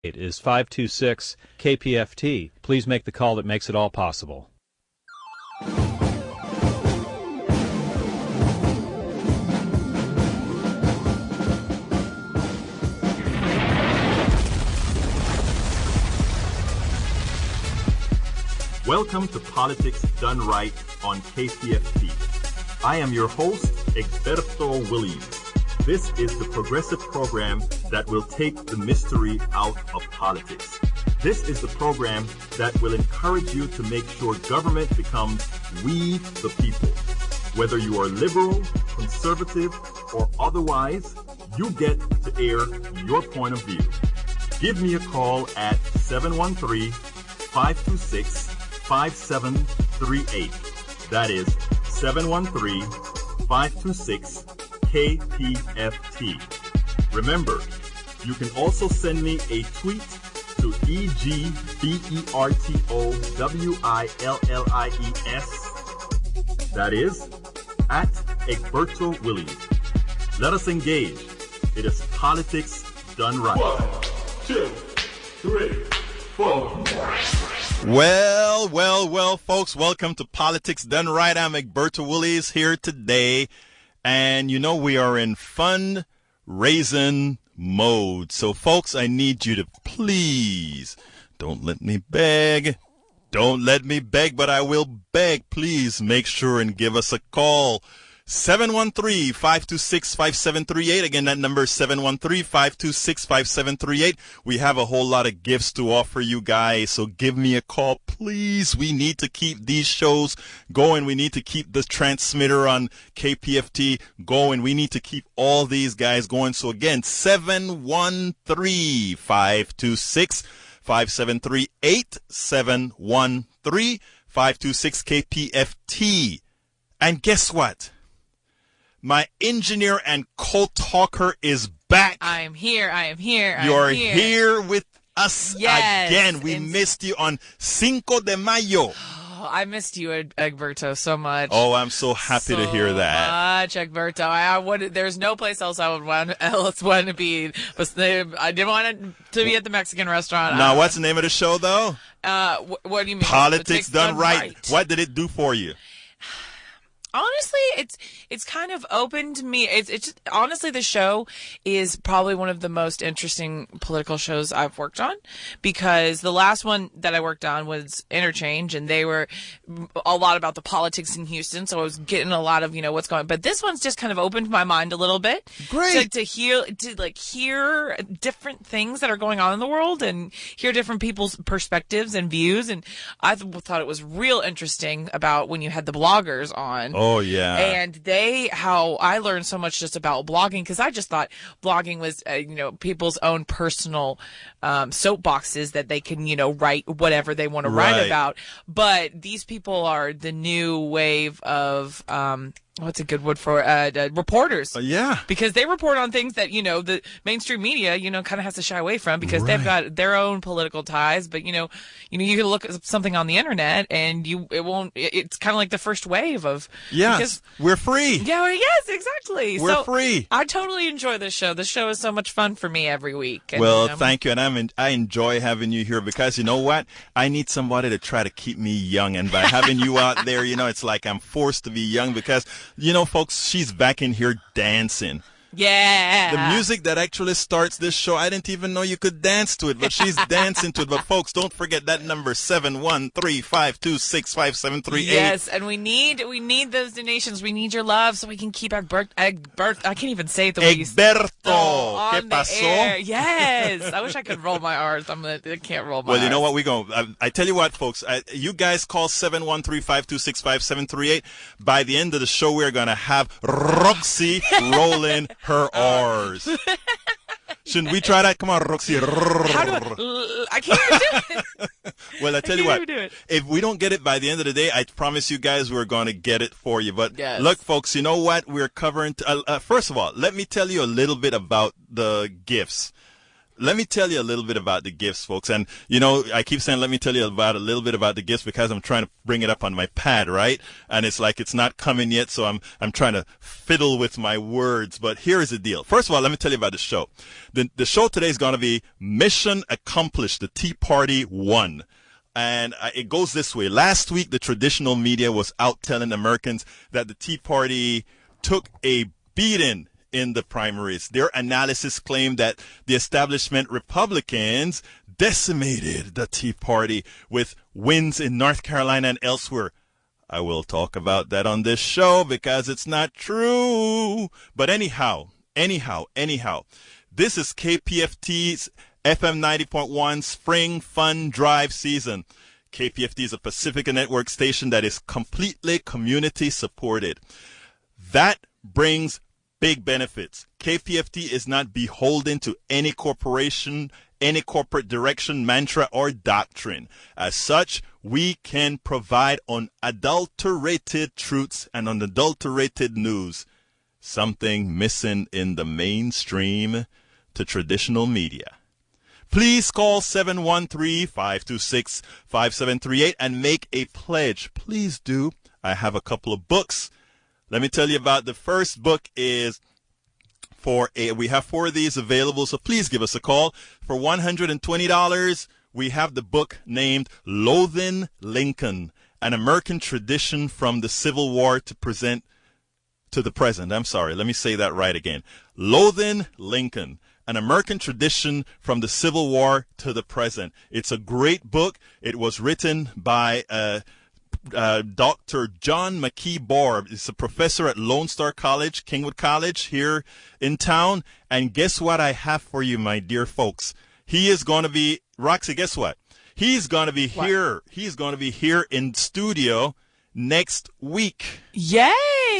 It is 526 KPFT. Please make the call that makes it all possible. Welcome to Politics Done Right on KPFT. I am your host, Egberto Williams. This is the progressive program that will take the mystery out of politics. This is the program that will encourage you to make sure government becomes we the people. Whether you are liberal, conservative, or otherwise, you get to air your point of view. Give me a call at 713-526-5738. That is 713-526-KPFT. Remember, you can also send me a tweet to EGBERTOWILLIES. That is at Egberto Williams. Let us engage. It is Politics Done Right. 1, 2, 3, 4. Well, folks, welcome to Politics Done Right. I'm Egberto Williams here today. And you know we are in fundraising mode. So, folks, I need you to please, don't let me beg, but I will beg. Please make sure and give us a call. 713-526-5738. Again, that number is 713-526-5738. We have a whole lot of gifts to offer you guys, so give me a call, please. We need to keep these shows going. We need to keep the transmitter on KPFT going. We need to keep all these guys going. So again, 713-526-5738, 713-526-KPFT. And guess what? My engineer and co-talker is back. I am here. You're here with us again. We missed you on Cinco de Mayo. Oh, I missed you, Egberto, so much. Oh, I'm so happy to hear that. So much, Egberto. There's no place else I would want to be. I didn't want to be at the Mexican restaurant. Now, what's the name of the show, though? What do you mean? Politics Done Right. What did it do for you? Honestly, it's kind of opened me. It's just, honestly, the show is probably one of the most interesting political shows I've worked on, because the last one that I worked on was Interchange, and they were a lot about the politics in Houston. So I was getting a lot of, what's going on. But this one's just kind of opened my mind a little bit. Great. To hear different things that are going on in the world and hear different people's perspectives and views. And I thought it was real interesting about when you had the bloggers on. Oh, yeah. And how I learned so much just about blogging, because I just thought blogging was, people's own personal soapboxes that they can, write whatever they want to write about. But these people are the new wave of what's a good word for reporters? Yeah. Because they report on things that, the mainstream media, kind of has to shy away from, because they've got their own political ties. But, you can look at something on the internet and it's kind of like the first wave of. Yes. We're free. Yeah. Yes, exactly. We're free. I totally enjoy this show. This show is so much fun for me every week. And, well, thank you. And I enjoy having you here, because you know what? I need somebody to try to keep me young. And by having you out there, it's like I'm forced to be young, because folks, she's back in here dancing. Yeah. The music that actually starts this show, I didn't even know you could dance to it, but she's dancing to it. But folks, don't forget that number, 713-526-5738. Yes, and we need those donations. We need your love so we can keep Egberto. I can't even say it the way you say it. Egberto. ¿Qué pasó? Yes. I wish I could roll my R's. I can't roll my R's. Well, you know what? I tell you what, folks. You guys call 713-526-5738. By the end of the show, we're going to have Roxy rolling her R's. Shouldn't we try that? Come on, Roxy. I can't even do it. Well, I tell you what, if we don't get it by the end of the day, I promise you guys we're going to get it for you. But look, folks, you know what? We're covering. First of all, let me tell you a little bit about the gifts. let me tell you a little bit about the gifts, folks. And, you know, I keep saying, let me tell you about a little bit about the gifts because I'm trying to bring it up on my pad, right? And it's like it's not coming yet, so I'm trying to fiddle with my words. But here is the deal. First of all, let me tell you about the show. The show today is going to be Mission Accomplished. The Tea Party won. And it goes this way. Last week, the traditional media was out telling Americans that the Tea Party took a beating in the primaries. Their analysis claimed that the establishment Republicans decimated the Tea Party with wins in North Carolina and elsewhere. I will talk about that on this show because it's not true. But anyhow, this is KPFT's FM 90.1 Spring Fun Drive season. KPFT is a Pacifica Network station that is completely community supported. That brings big benefits. KPFT is not beholden to any corporation, any corporate direction, mantra, or doctrine. As such, we can provide unadulterated truths and unadulterated news, something missing in the mainstream to traditional media. Please call 713-526-5738 and make a pledge. Please do. I have a couple of books. Let me tell you about the first book is we have 4 of these available, so please give us a call. For $120, we have the book named Loathing Lincoln, an American tradition from the Civil War to the present. I'm sorry, let me say that right again. Loathing Lincoln, an American tradition from the Civil War to the present. It's a great book. It was written by Dr. John McKee Borb. He's a professor at Lone Star College, Kingwood College here in town. And guess what I have for you, my dear folks? He is going to be, Roxy, guess what? He's going to be here. He's going to be here in studio next week. Yay!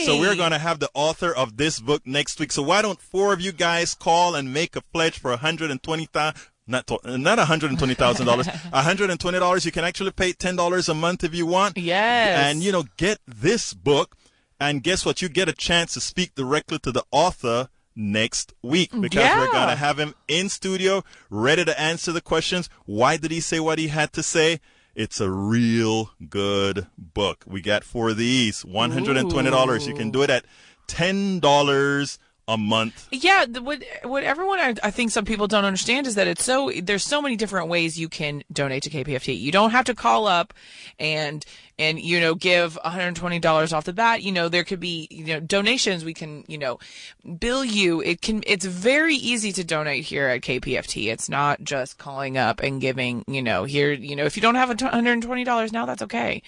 So we're going to have the author of this book next week. So why don't 4 of you guys call and make a pledge for $120,000? Not $120,000, $120. You can actually pay $10 a month if you want. Yes. And, you know, get this book. And guess what? You get a chance to speak directly to the author next week because we're going to have him in studio ready to answer the questions. Why did he say what he had to say? It's a real good book. We got 4 of these, $120. You can do it at $10 a month. Yeah, what everyone I think some people don't understand is that there's so many different ways you can donate to KPFT. You don't have to call up and you know give $120 off the bat. You know there could be donations. We can bill you. It's very easy to donate here at KPFT. It's not just calling up and giving here if you don't have $120 now, that's okay.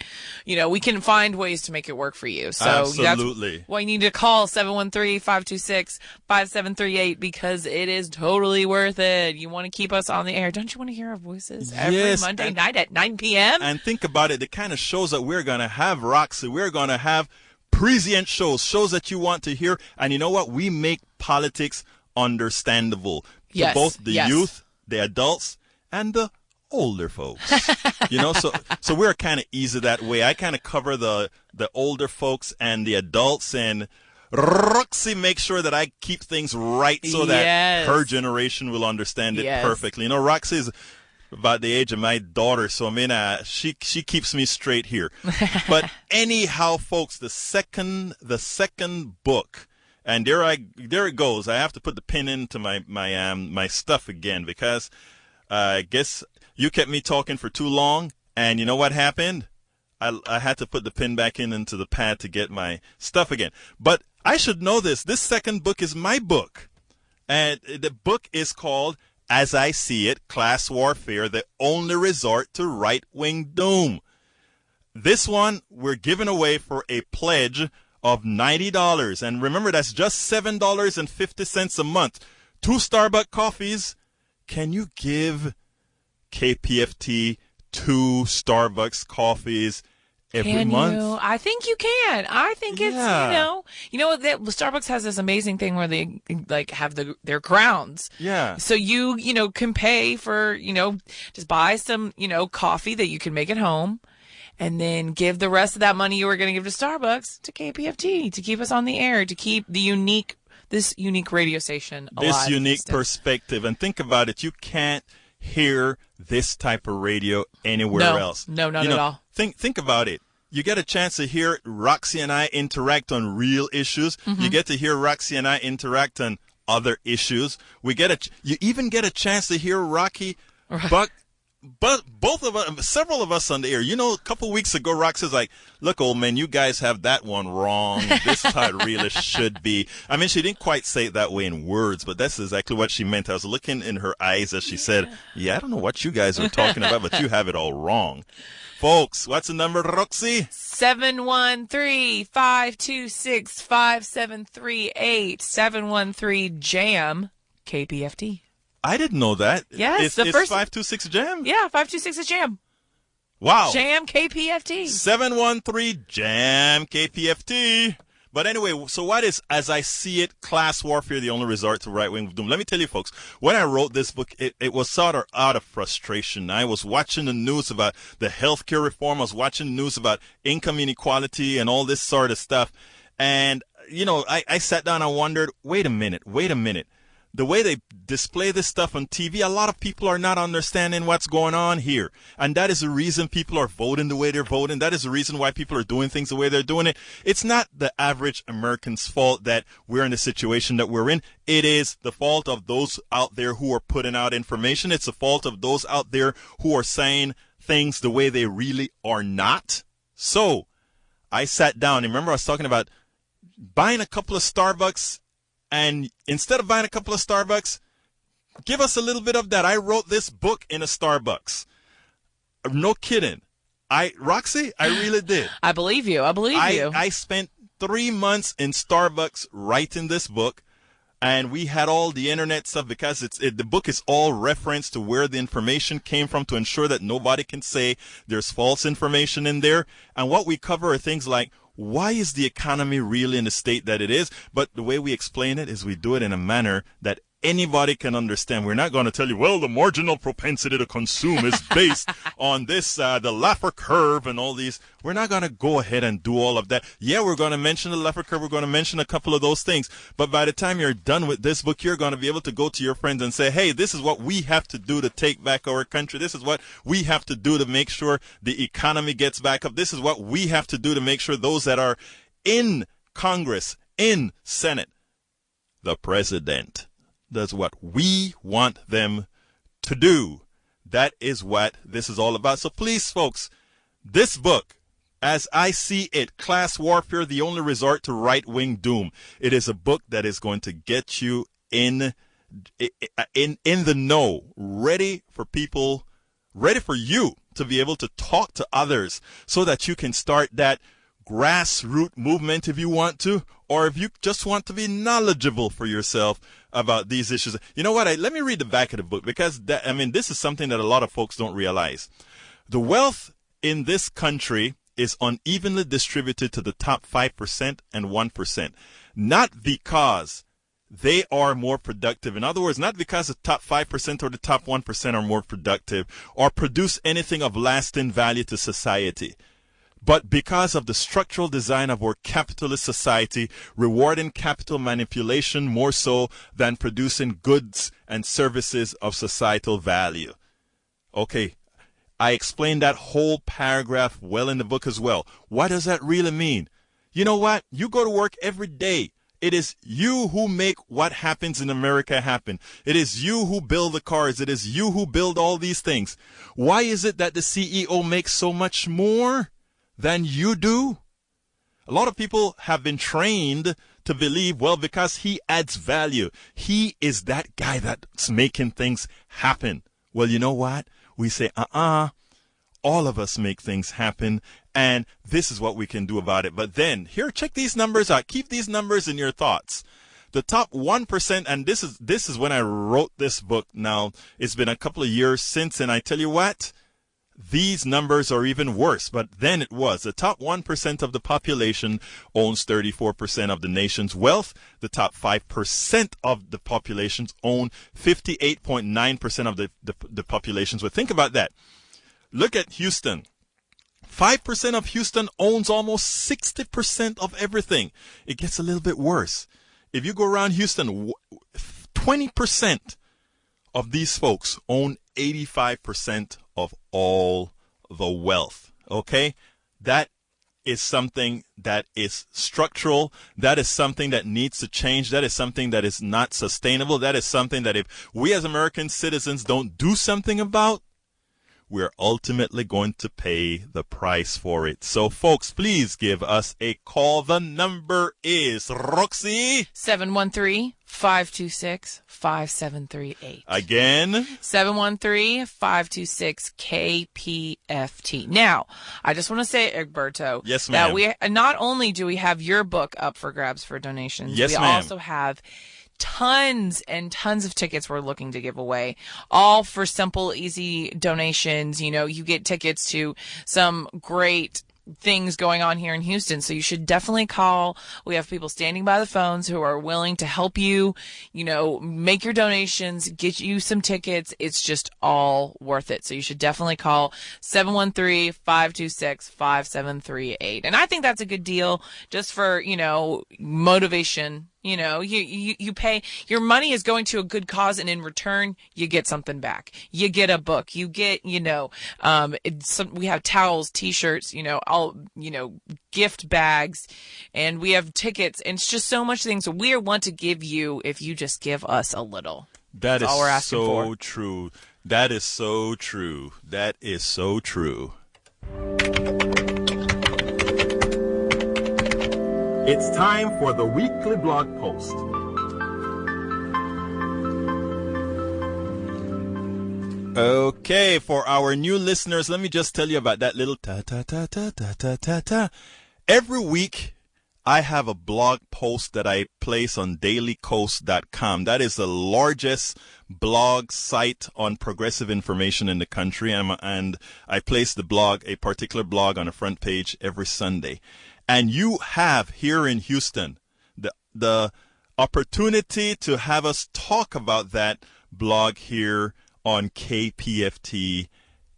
We can find ways to make it work for you. So absolutely. That's why you need to call 713-526-5738 because it is totally worth it. You want to keep us on the air. Don't you want to hear our voices every Monday night at 9 p.m.? And think about it, the kind of shows that we're going to have, Roxy. We're going to have prescient shows that you want to hear. And you know what? We make politics understandable to both the youth, the adults, and the older folks. So we're kind of easy that way. I kind of cover the older folks and the adults, and Roxy makes sure that I keep things right so that her generation will understand it perfectly. Roxy is about the age of my daughter, so she keeps me straight here. But anyhow, folks, the second book, and there it goes. I have to put the pin into my stuff again because I guess you kept me talking for too long, and you know what happened? I had to put the pin back into the pad to get my stuff again. But I should know this. This second book is my book. And the book is called As I See It, Class Warfare, the Only Resort to Right-Wing Doom. This one we're giving away for a pledge of $90. And remember, that's just $7.50 a month. 2 Starbucks coffees. Can you give KPFT 2 Starbucks coffees every month? I think you can. I think it's Starbucks has this amazing thing where they have their grounds. Yeah. So you can pay for just buy some coffee that you can make at home, and then give the rest of that money you were going to give to Starbucks to KPFT to keep us on the air, to keep the unique this unique radio station alive. This unique existed. perspective. And think about it. You can't hear this type of radio anywhere else. No, not at all. Think about it. You get a chance to hear Roxy and I interact on real issues. Mm-hmm. You get to hear Roxy and I interact on other issues. You even get a chance to hear Rocky, but both of us, several of us on the air. A couple weeks ago, Roxy's like, "Look, old man, you guys have that one wrong. This is how it really should be." I mean, she didn't quite say it that way in words, but that's exactly what she meant. I was looking in her eyes as she said, "Yeah, I don't know what you guys are talking about, but you have it all wrong." Folks, what's the number, Roxy? 713-526-5738. 713-JAM KPFT. I didn't know that. Yes, it's the first 526 Jam. Yeah, 526 is JAM. Wow. JAM KPFT. 713 Jam KPFT. But anyway, so what is, as I see it, class warfare the only resort to right-wing doom? Let me tell you, folks, when I wrote this book, it was sort of out of frustration. I was watching the news about the healthcare reform. I was watching the news about income inequality and all this sort of stuff. And, I sat down and wondered, wait a minute. The way they display this stuff on TV, a lot of people are not understanding what's going on here. And that is the reason people are voting the way they're voting. That is the reason why people are doing things the way they're doing it. It's not the average American's fault that we're in the situation that we're in. It is the fault of those out there who are putting out information. It's the fault of those out there who are saying things the way they really are not. So I sat down. Remember, I was talking about buying a couple of Starbucks. And instead of buying a couple of Starbucks, give us a little bit of that. I wrote this book in a Starbucks. No kidding. Roxy, I really did. I believe you. I spent 3 months in Starbucks writing this book. And we had all the internet stuff because the book is all reference to where the information came from to ensure that nobody can say there's false information in there. And what we cover are things like, why is the economy really in the state that it is? But the way we explain it is we do it in a manner that anybody can understand. We're not going to tell you, well, the marginal propensity to consume is based on this, the Laffer curve and all these. We're not going to go ahead and do all of that. Yeah, we're going to mention the Laffer curve. We're going to mention a couple of those things. But by the time you're done with this book, you're going to be able to go to your friends and say, hey, this is what we have to do to take back our country. This is what we have to do to make sure the economy gets back up. This is what we have to do to make sure those that are in Congress, in Senate, the president, does what we want them to do. That is what this is all about. So please, folks, this book, as I see it, Class Warfare, the only resort to right-wing doom. It is a book that is going to get you in the know, ready for you to be able to talk to others so that you can start that grassroots movement if you want to, or if you just want to be knowledgeable for yourself about these issues. You know what? Let me read the back of the book because this is something that a lot of folks don't realize. The wealth in this country is unevenly distributed to the top 5% and 1%, not because they are more productive. In other words, not because the top 5% or the top 1% are more productive or produce anything of lasting value to society, but because of the structural design of our capitalist society, rewarding capital manipulation more so than producing goods and services of societal value. Okay, I explained that whole paragraph well in the book as well. What does that really mean? You know what? You go to work every day. It is you who make what happens in America happen. It is you who build the cars. It is you who build all these things. Why is it that the CEO makes so much more than you do? A lot of people have been trained to believe, well, because he adds value, he is that guy that's making things happen. Well, you know what? We say, all of us make things happen, and this is what we can do about it. But then, here, check these numbers out. Keep these numbers in your thoughts. The top 1%, and this is when I wrote this book. Now, it's been a couple of years since, and I tell you what, these numbers are even worse, but then it was. The top 1% of the population owns 34% of the nation's wealth. The top 5% of the populations own 58.9% of the population's wealth. Think about that. Look at Houston. 5% of Houston owns almost 60% of everything. It gets a little bit worse. if you go around Houston, 20% of these folks own 85% of all the wealth. Okay? That is something that is structural. That is something that needs to change. That is something that is not sustainable. That is something that if we as American citizens don't do something about, we're ultimately going to pay the price for it. So, folks, please give us a call. The number is, Roxy? 713-526-5738. Again? 713-526-KPFT. Now, I just want to say, Egberto, yes, that ma'am. we not only do we have your book up for grabs for donations, yes, we ma'am. also have tons and tons of tickets we're looking to give away, all for simple, easy donations. You know, you get tickets to some great things going on here in Houston, so you should definitely call. We have people standing by the phones who are willing to help you, you know, make your donations, get you some tickets. It's just all worth it. So you should definitely call 713-526-5738. And I think that's a good deal just for, you know, motivation. You know, you pay, your money is going to a good cause, and in return, you get something back. You get a book. You get, you know, we have towels, t-shirts, you know, all, you know, gift bags, and we have tickets, and it's just so much things we want to give you if you just give us a little. That's all we're asking so for. true. That is so true. That is so true. It's time for the weekly blog post. Okay, for our new listeners, let me just tell you about that little ta-ta-ta-ta-ta-ta-ta. Every week, I have a blog post that I place on dailycoast.com. That is the largest blog site on progressive information in the country. And I place the blog, a particular blog, on the front page every Sunday. And you have here in Houston the opportunity to have us talk about that blog here on KPFT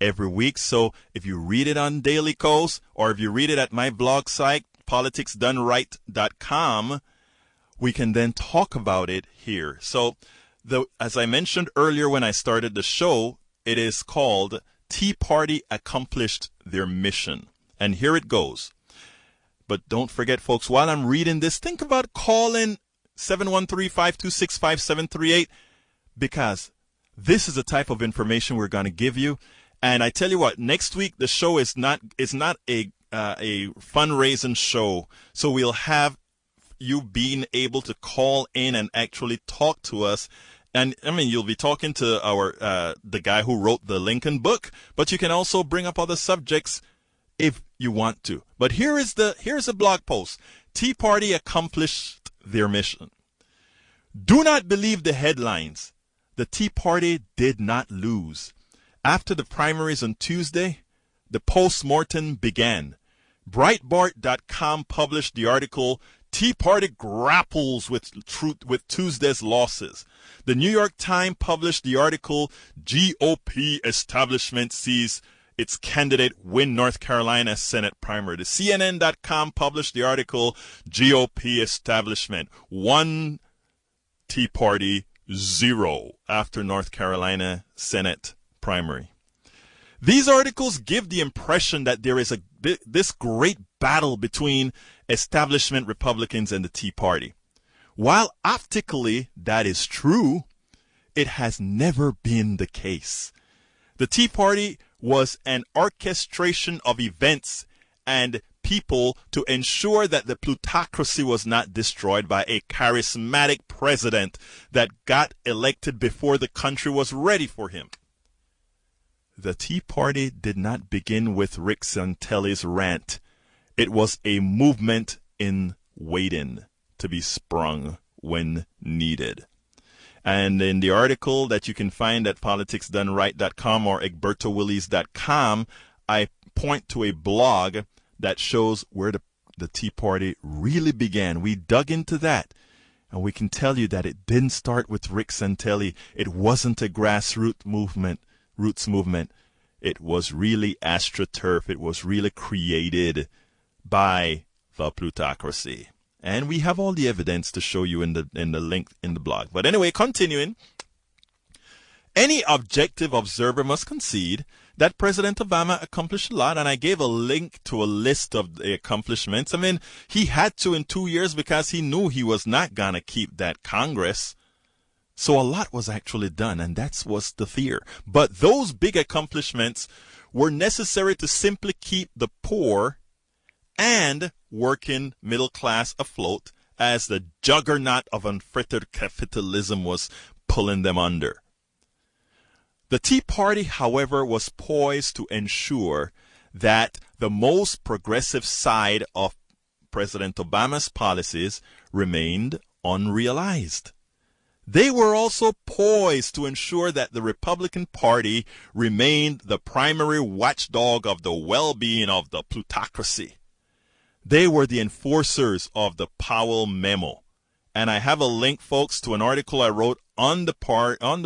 every week. So if you read it on Daily Coast, or if you read it at my blog site, politicsdoneright.com, we can then talk about it here. So as I mentioned earlier when I started the show, it is called Tea Party Accomplished Their Mission. And here it goes. But don't forget, folks, while I'm reading this, think about calling 713-526-5738, because this is the type of information we're going to give you. And I tell you what, next week the show is not a fundraising show. So we'll have you being able to call in and actually talk to us. And I mean, you'll be talking to the guy who wrote the Lincoln book, but you can also bring up other subjects if you want to. But here's a blog post. Tea Party accomplished their mission. Do not believe the headlines. The Tea Party did not lose. After the primaries on Tuesday, the post-mortem began. Breitbart.com published the article, Tea Party Grapples with Tuesday's Losses. The New York Times published the article, GOP Establishment Sees its candidate win North Carolina Senate primary. The CNN.com published the article, GOP Establishment Won Tea Party 0 after North Carolina Senate primary. These articles give the impression that there is this great battle between establishment Republicans and the Tea Party. While optically that is true, it has never been the case. The Tea Party was an orchestration of events and people to ensure that the plutocracy was not destroyed by a charismatic president that got elected before the country was ready for him. The Tea Party did not begin with Rick Santelli's rant. It was a movement in waiting to be sprung when needed. And in the article that you can find at politicsdoneright.com or egbertowillies.com, I point to a blog that shows where the Tea Party really began. We dug into that, and we can tell you that it didn't start with Rick Santelli. It wasn't a grassroots movement. It was really astroturf. It was really created by the plutocracy. And we have all the evidence to show you in the link in the blog. But anyway, continuing. Any objective observer must concede that President Obama accomplished a lot, and I gave a link to a list of the accomplishments. I mean, he had to in 2 years because he knew he was not going to keep that Congress. So a lot was actually done, and that was the fear. But those big accomplishments were necessary to simply keep the poor and working middle class afloat as the juggernaut of unfettered capitalism was pulling them under. The Tea Party, however, was poised to ensure that the most progressive side of President Obama's policies remained unrealized. They were also poised to ensure that the Republican Party remained the primary watchdog of the well-being of the plutocracy. They were the enforcers of the Powell Memo. And I have a link, folks, to an article I wrote on the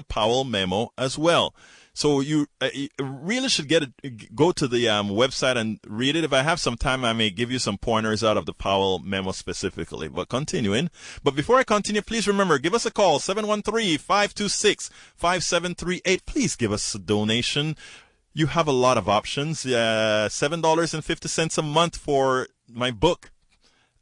Powell Memo as well. So you really should go to the website and read it. If I have some time, I may give you some pointers out of the Powell Memo specifically. But continuing. But before I continue, please remember, give us a call, 713-526-5738. Please give us a donation. You have a lot of options. $7.50 a month for my book,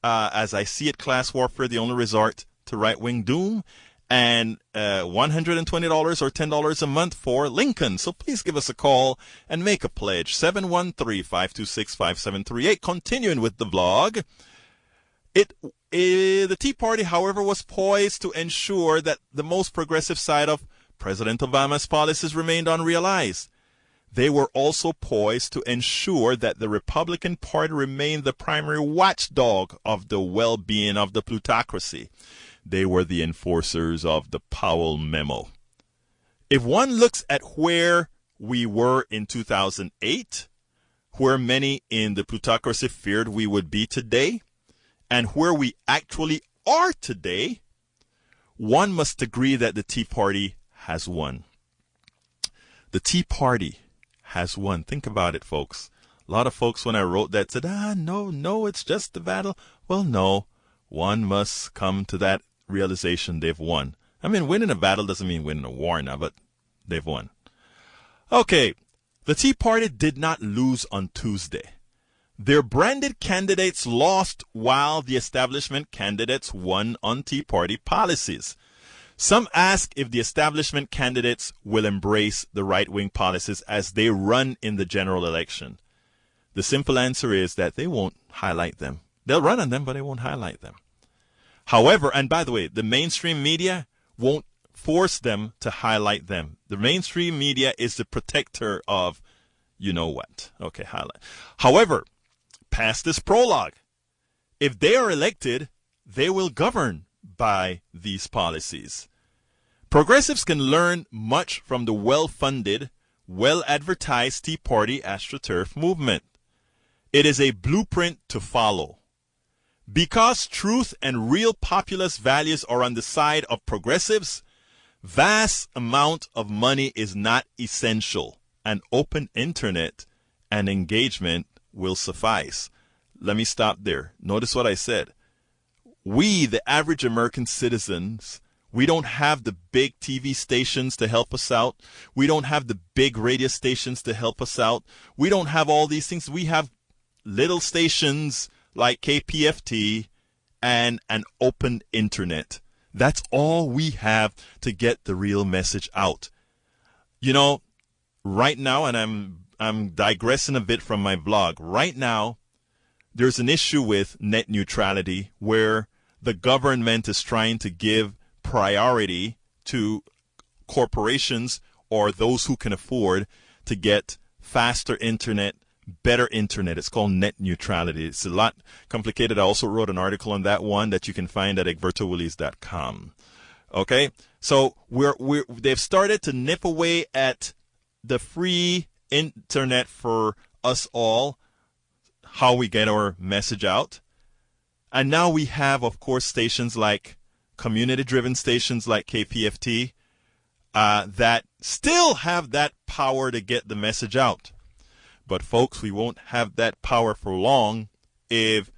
As I See It, Class Warfare, The Only Resort to Right-Wing Doom, and $120 or $10 a month for Lincoln. So please give us a call and make a pledge. 713-526-5738. Continuing with the blog. The Tea Party, however, was poised to ensure that the most progressive side of President Obama's policies remained unrealized. They were also poised to ensure that the Republican Party remained the primary watchdog of the well-being of the plutocracy. They were the enforcers of the Powell Memo. If one looks at where we were in 2008, where many in the plutocracy feared we would be today, and where we actually are today, one must agree that the Tea Party has won. The Tea Party has won. Think about it, folks. A lot of folks, when I wrote that, said, no, it's just the battle. Well, no, one must come to that realization they've won. I mean, winning a battle doesn't mean winning a war now, but they've won. Okay, the Tea Party did not lose on Tuesday. Their branded candidates lost while the establishment candidates won on Tea Party policies. Some ask if the establishment candidates will embrace the right-wing policies as they run in the general election. The simple answer is that they won't highlight them. They'll run on them, but they won't highlight them. However, and by the way, the mainstream media won't force them to highlight them. The mainstream media is the protector of you know what. Okay, highlight. However, past this prologue, if they are elected, they will govern by these policies. Progressives can learn much from the well-funded, well-advertised Tea Party AstroTurf movement. It is a blueprint to follow. Because truth and real populist values are on the side of progressives, vast amount of money is not essential. An open internet and engagement will suffice. Let me stop there. Notice what I said. We, the average American citizens, we don't have the big TV stations to help us out. We don't have the big radio stations to help us out. We don't have all these things. We have little stations like KPFT and an open internet. That's all we have to get the real message out. You know, right now, and I'm digressing a bit from my blog. Right now, there's an issue with net neutrality where the government is trying to give priority to corporations or those who can afford to get faster internet, better internet. It's called net neutrality. It's a lot complicated. I also wrote an article on that one that you can find at egbertowillies.com. Okay, so they've started to nip away at the free internet for us all, how we get our message out. And now we have, of course, stations like community-driven stations like KPFT that still have that power to get the message out. But folks, we won't have that power for long if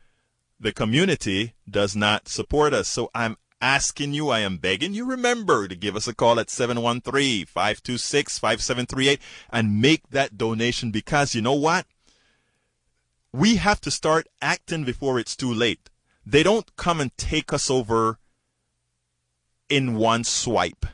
the community does not support us. So I'm asking you, I am begging you, remember to give us a call at 713-526-5738 and make that donation, because you know what? We have to start acting before it's too late. They don't come and take us over in one swipe.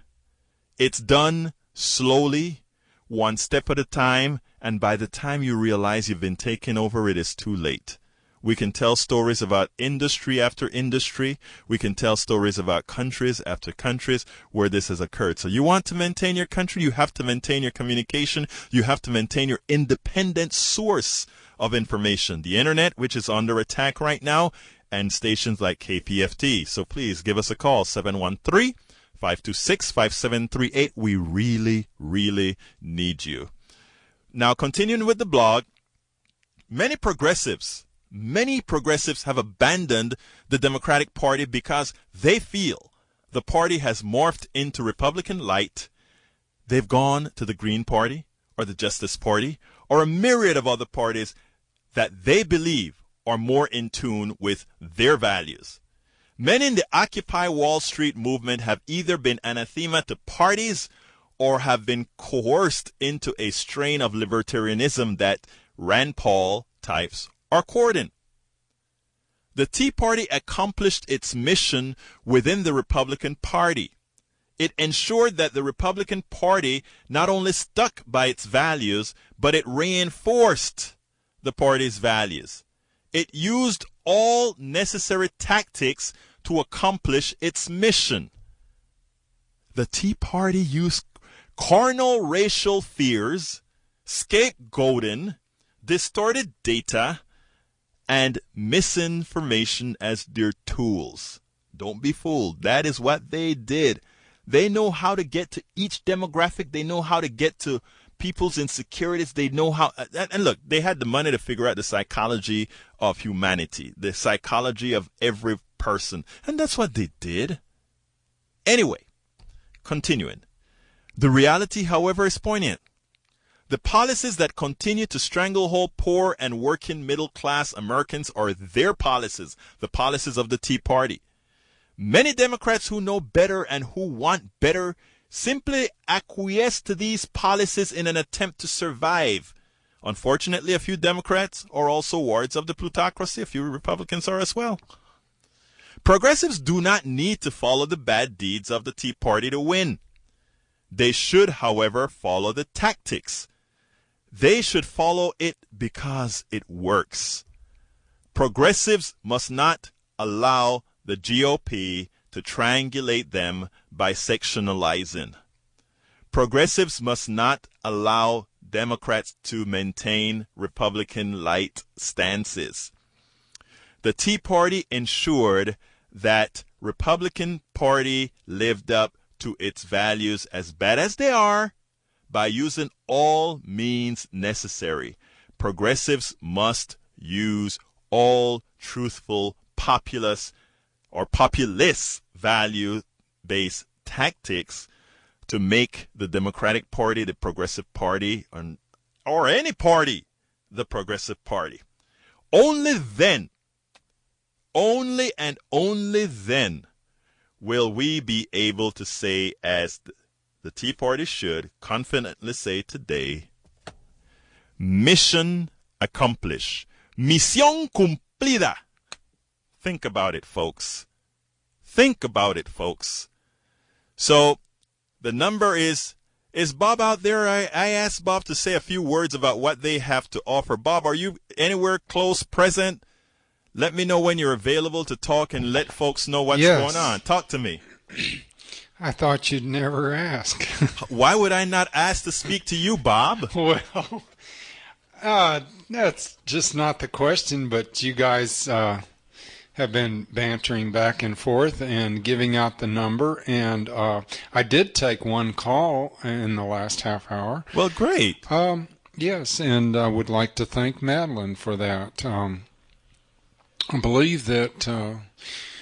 It's done slowly, one step at a time, and by the time you realize you've been taken over, it is too late. We can tell stories about industry after industry. We can tell stories about countries after countries where this has occurred. So you want to maintain your country, you have to maintain your communication, you have to maintain your independent source of information. The internet, which is under attack right now, and stations like KPFT. So please give us a call, 713-526-5738. We really, really need you. Now, continuing with the blog, many progressives have abandoned the Democratic Party because they feel the party has morphed into Republican light. They've gone to the Green Party or the Justice Party or a myriad of other parties that they believe are more in tune with their values. Many in the Occupy Wall Street movement have either been anathema to parties or have been coerced into a strain of libertarianism that Rand Paul types are courting. The Tea Party accomplished its mission within the Republican Party. It ensured that the Republican Party not only stuck by its values, but it reinforced the party's values. It used all necessary tactics to accomplish its mission. The Tea Party used carnal racial fears, scapegoating, distorted data, and misinformation as their tools. Don't be fooled. That is what they did. They know how to get to each demographic. They know how to get to people's insecurities. They know how, and look, they had the money to figure out the psychology of humanity, the psychology of every person. And that's what they did. Anyway, continuing. The reality, however, is poignant. The policies that continue to stranglehold poor and working middle-class Americans are their policies, the policies of the Tea Party. Many Democrats who know better and who want better simply acquiesce to these policies in an attempt to survive. Unfortunately, a few Democrats are also wards of the plutocracy. A few Republicans are as well. Progressives do not need to follow the bad deeds of the Tea Party to win. They should, however, follow the tactics. They should follow it because it works. Progressives must not allow the GOP to triangulate them by sectionalizing. Progressives must not allow Democrats to maintain Republican-light stances. The Tea Party ensured that Republican Party lived up to its values, as bad as they are, by using all means necessary. Progressives must use all truthful, populist value-based tactics to make the Democratic Party the Progressive Party, or any party the Progressive Party. Only then, only and only then, will we be able to say, as the Tea Party should confidently say today, mission accomplished. Misión cumplida. Think about it, folks. Think about it, folks. So the number is Bob out there? I asked Bob to say a few words about what they have to offer. Bob, are you anywhere close, present? Let me know when you're available to talk and let folks know what's going on. Talk to me. I thought you'd never ask. Why would I not ask to speak to you, Bob? Well, that's just not the question, but you guys have been bantering back and forth and giving out the number, and I did take one call in the last half hour. Well, great. Yes, and I would like to thank Madeline for that. I believe that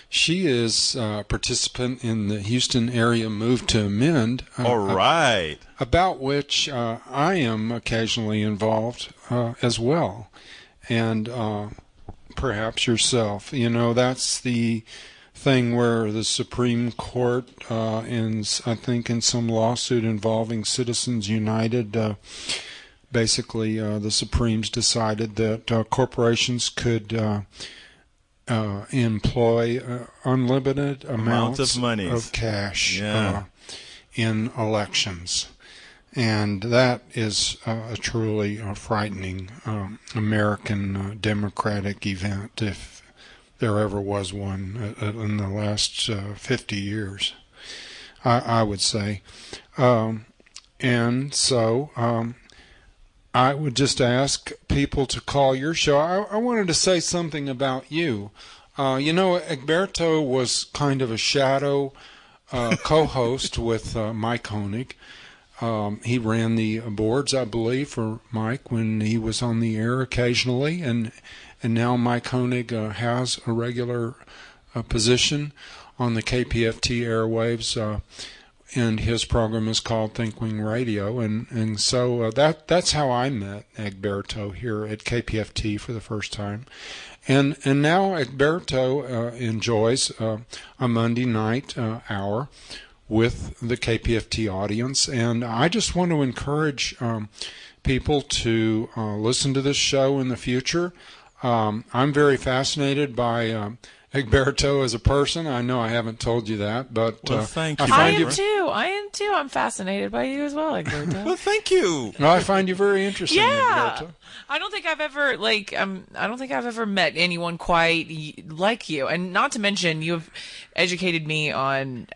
she is a participant in the Houston area Move to Amend. All right. About which I am occasionally involved as well. And perhaps yourself. You know, that's the thing where the Supreme Court, I think in some lawsuit involving Citizens United, basically the Supremes decided that corporations could employ unlimited amounts of money, of cash in elections. And that is a truly frightening American democratic event, if there ever was one in the last 50 years, I would say. And so I would just ask people to call your show. I wanted to say something about you. You know, Egberto was kind of a shadow co-host with Mike Honig. He ran the boards, I believe, for Mike when he was on the air occasionally, and now Mike Honig has a regular position on the KPFT airwaves, and his program is called Think Wing Radio, and so that's how I met Egberto here at KPFT for the first time. And now Egberto enjoys a Monday night hour with the KPFT audience, and I just want to encourage people to listen to this show in the future. I'm very fascinated by Egberto as a person. I know I haven't told you that, but thank you. I am too. I'm fascinated by you as well, Egberto. Well, thank you. No, I find you very interesting, Yeah, Egberto. I don't think I've ever met anyone quite like you, and not to mention you've educated me on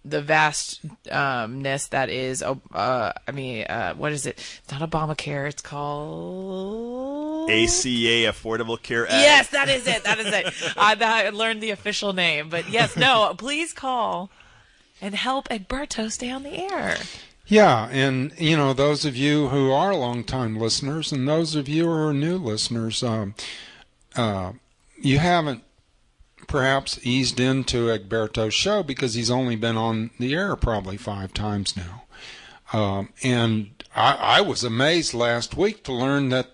the vastness that is, what is it? It's not Obamacare. It's called ACA, Affordable Care Act. Yes, that is it. I learned the official name, but yes, no. Please call and help Egberto stay on the air. Yeah, and you know, those of you who are longtime listeners and those of you who are new listeners, you haven't perhaps eased into Egberto's show because he's only been on the air probably 5 times now. And I was amazed last week to learn that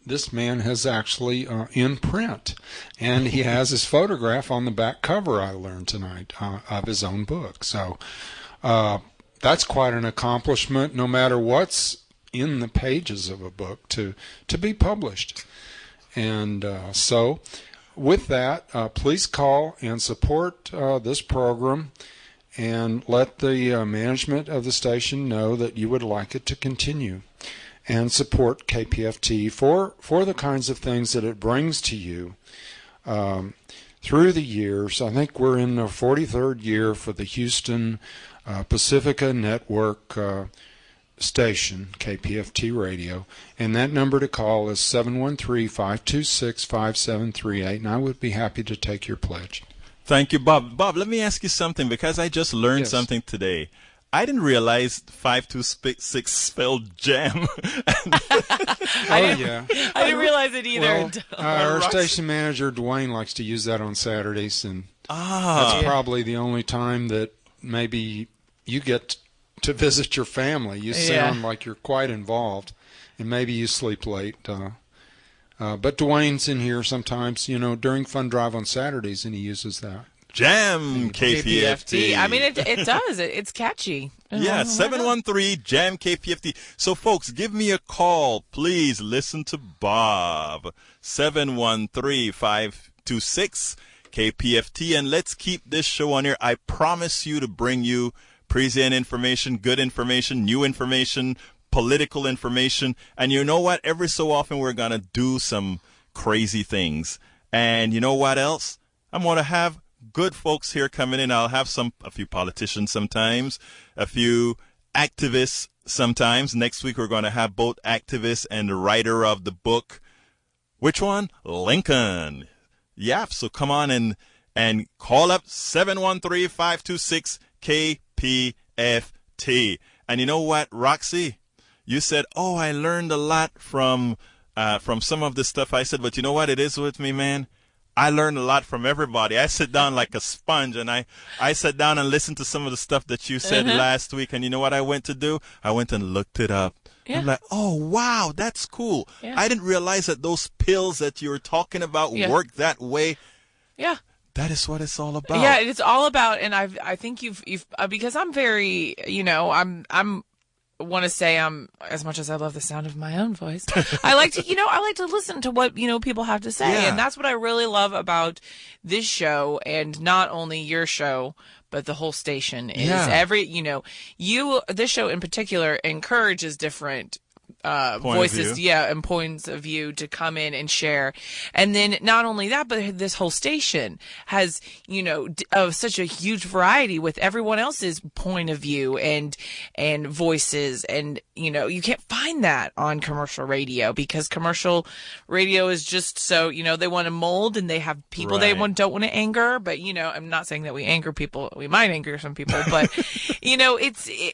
this man has actually in print, and he has his photograph on the back cover, I learned tonight, of his own book. So that's quite an accomplishment, no matter what's in the pages of a book, to be published. And so with that, please call and support this program, and let the management of the station know that you would like it to continue, and support KPFT for the kinds of things that it brings to you through the years. I think we're in the 43rd year for the Houston Pacifica Network station, KPFT Radio, and that number to call is 713-526-5738, and I would be happy to take your pledge. Thank you, Bob. Bob, let me ask you something, because I just learned something today. I didn't realize 526 spelled jam. I didn't realize it either. Well, our station manager, Dwayne, likes to use that on Saturdays, and that's probably the only time that maybe you get to visit your family. You sound like you're quite involved, and maybe you sleep late. But Dwayne's in here sometimes, you know, during Fun Drive on Saturdays, and he uses that. Jam KPFT. I mean, it does. It's catchy. Yeah, 713 Jam KPFT. So, folks, give me a call. Please listen to Bob. 713-526 KPFT, and let's keep this show on air. I promise you to bring you present information, good information, new information, political information. And you know what? Every so often we're going to do some crazy things. And you know what else? I'm going to have good folks here coming in. I'll have a few politicians sometimes, a few activists sometimes. Next week we're going to have both activists and the writer of the book. Which one? Lincoln. Yeah, so come on and call up 713-526 KPFT. And you know what, Roxy? You said, oh, I learned a lot from some of the stuff I said. But you know what it is with me, man? I learned a lot from everybody. I sit down like a sponge, and I sat down and listened to some of the stuff that you said last week. And you know what I went to do? I went and looked it up. Yeah. I'm like, oh, wow, that's cool. Yeah. I didn't realize that those pills that you're talking about work that way. Yeah. That is what it's all about. Yeah, it's all about, and I think you've because I'm very, I'm want to say I'm, as much as I love the sound of my own voice, I like to listen to what, people have to say. Yeah. And that's what I really love about this show, and not only your show, but the whole station is this show in particular encourages different voices, and points of view to come in and share. And then not only that, but this whole station has, of such a huge variety with everyone else's point of view and voices. And, you can't find that on commercial radio, because commercial radio is just so, they want to mold, and they have people they don't want to anger. But, I'm not saying that we anger people. We might anger some people, but,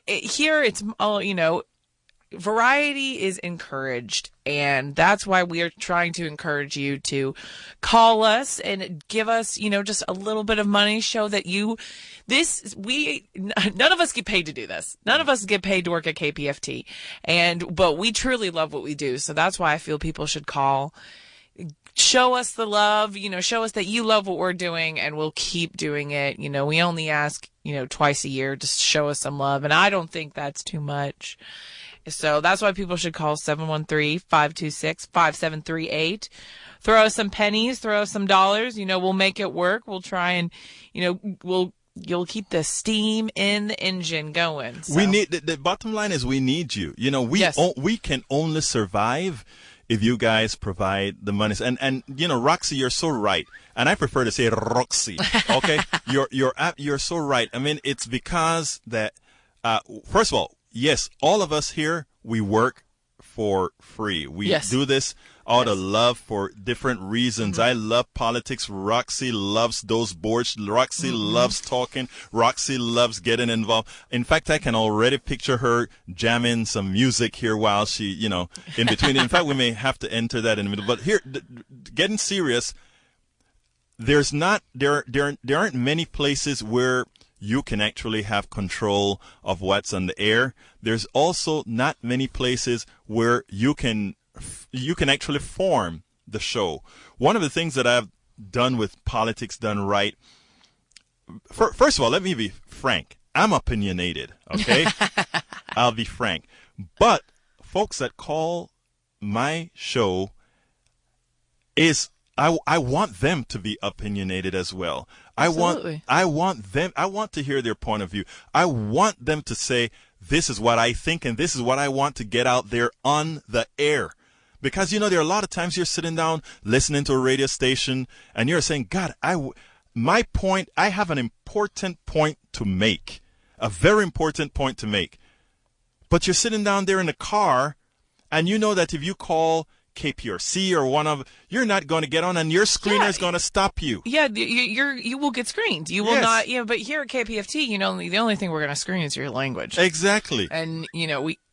here it's all, variety is encouraged, and that's why we are trying to encourage you to call us and give us, just a little bit of money. Show that none of us get paid to do this. None of us get paid to work at KPFT, but we truly love what we do. So that's why I feel people should call. Show us the love, show us that you love what we're doing, and we'll keep doing it. We only ask, twice a year, just show us some love, and I don't think that's too much. So that's why people should call 713-526-5738. Throw us some pennies, throw us some dollars. We'll make it work. We'll try and, you'll keep the steam in the engine going. So. We need, the bottom line is we need you. We can only survive if you guys provide the money. And Roxy, you're so right. And I prefer to say Roxy. Okay? You're so right. I mean, it's because that, first of all, yes, all of us here, we work for free. We do this out of love for different reasons. I love politics. Roxy loves those boards. Roxy loves talking. Roxy loves getting involved. In fact, I can already picture her jamming some music here while she, in between. In fact, we may have to enter that in the middle. But here, getting serious, there aren't many places where you can actually have control of what's on the air. There's also not many places where you can actually form the show. One of the things that I've done with Politics Done Right, first of all, let me be frank. I'm opinionated, okay? I'll be frank. But folks that call my show I want them to be opinionated as well. Absolutely. I want to hear their point of view. I want them to say, this is what I think, and this is what I want to get out there on the air. Because, there are a lot of times you're sitting down listening to a radio station and you're saying, God, I have an important point to make, a very important point to make. But you're sitting down there in the car, and you know that if you call KPRC or you're not going to get on, and your screener is going to stop you. Yeah, you will get screened. You will not. But here at KPFT, the only thing we're going to screen is your language. Exactly. And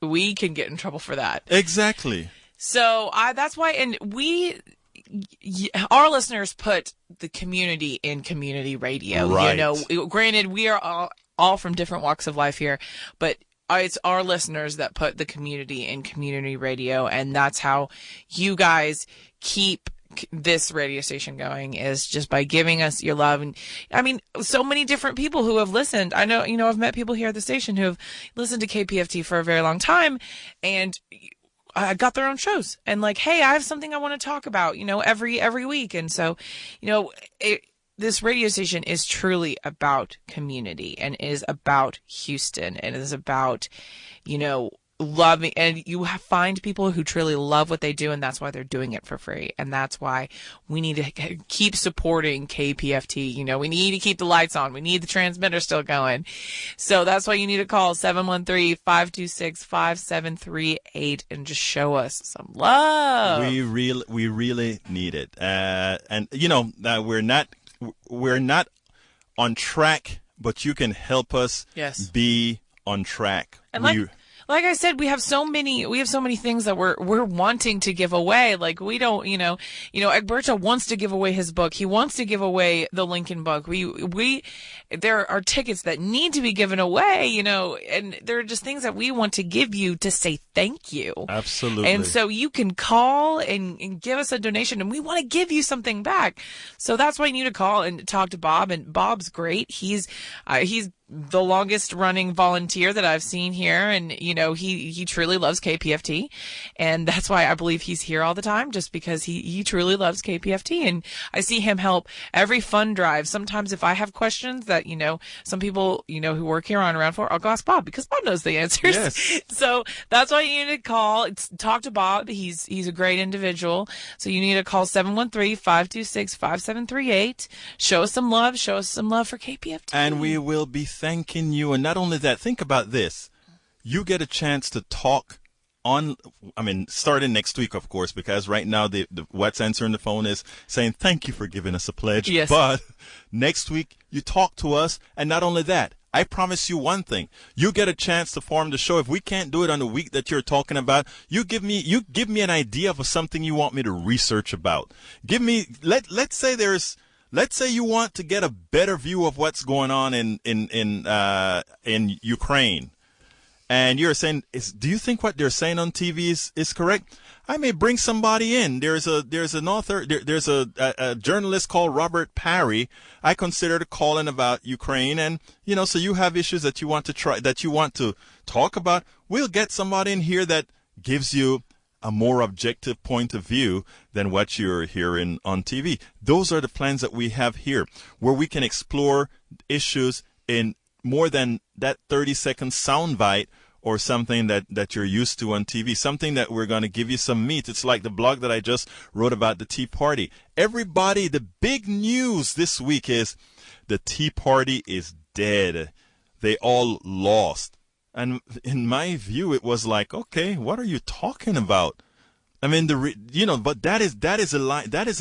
we can get in trouble for that. Exactly. So that's why, and our listeners put the community in community radio. Right. Granted, we are all from different walks of life here, but it's our listeners that put the community in community radio, and that's how you guys keep this radio station going, is just by giving us your love. And I mean, so many different people who have listened. I know, I've met people here at the station who have listened to KPFT for a very long time, and got their own shows, and like, hey, I have something I want to talk about, every week. And so, this radio station is truly about community, and is about Houston, and it is about, loving, and you find people who truly love what they do, and that's why they're doing it for free. And that's why we need to keep supporting KPFT. We need to keep the lights on. We need the transmitter still going. So that's why you need to call 713-526-5738 and just show us some love. We really need it. And we're not on track, but you can help us be on track. And like I said, we have so many things that we're wanting to give away. Like we don't, Egberto wants to give away his book. He wants to give away the Lincoln book. There are tickets that need to be given away, and there are just things that we want to give you to say thank you. Absolutely. And so you can call and give us a donation, and we want to give you something back. So that's why you need to call and talk to Bob. And Bob's great. He's the longest running volunteer that I've seen here. And, he truly loves KPFT. And that's why I believe he's here all the time, just because he truly loves KPFT. And I see him help every fund drive. Sometimes if I have questions that, some people, who work here on Around 4, I'll go ask Bob because Bob knows the answers. Yes. So that's why you need to call. Talk to Bob. He's a great individual. So you need to call 713-526-5738. Show us some love. Show us some love for KPFT. And we will be thanking you. And not only that, think about this. You get a chance to talk starting next week, of course, because right now the what's answering the phone is saying, thank you for giving us a pledge. Yes. But next week you talk to us. And not only that, I promise you one thing. You get a chance to form the show. If we can't do it on the week that you're talking about, you give me an idea of something you want me to research about. Let's say you want to get a better view of what's going on in Ukraine. And you're saying, do you think what they're saying on TV is correct? I may bring somebody in. There's an author, there's a journalist called Robert Parry. I consider to call in about Ukraine, and so you have issues that you want to talk about. We'll get somebody in here that gives you a more objective point of view than what you're hearing on TV. Those are the plans that we have here, where we can explore issues in more than that 30-second soundbite or something that you're used to on TV, something that we're going to give you some meat. It's like the blog that I just wrote about the Tea Party. Everybody, the big news this week is the Tea Party is dead. They all lost. And in my view, it was like, okay, what are you talking about? I mean, but that is a line. That is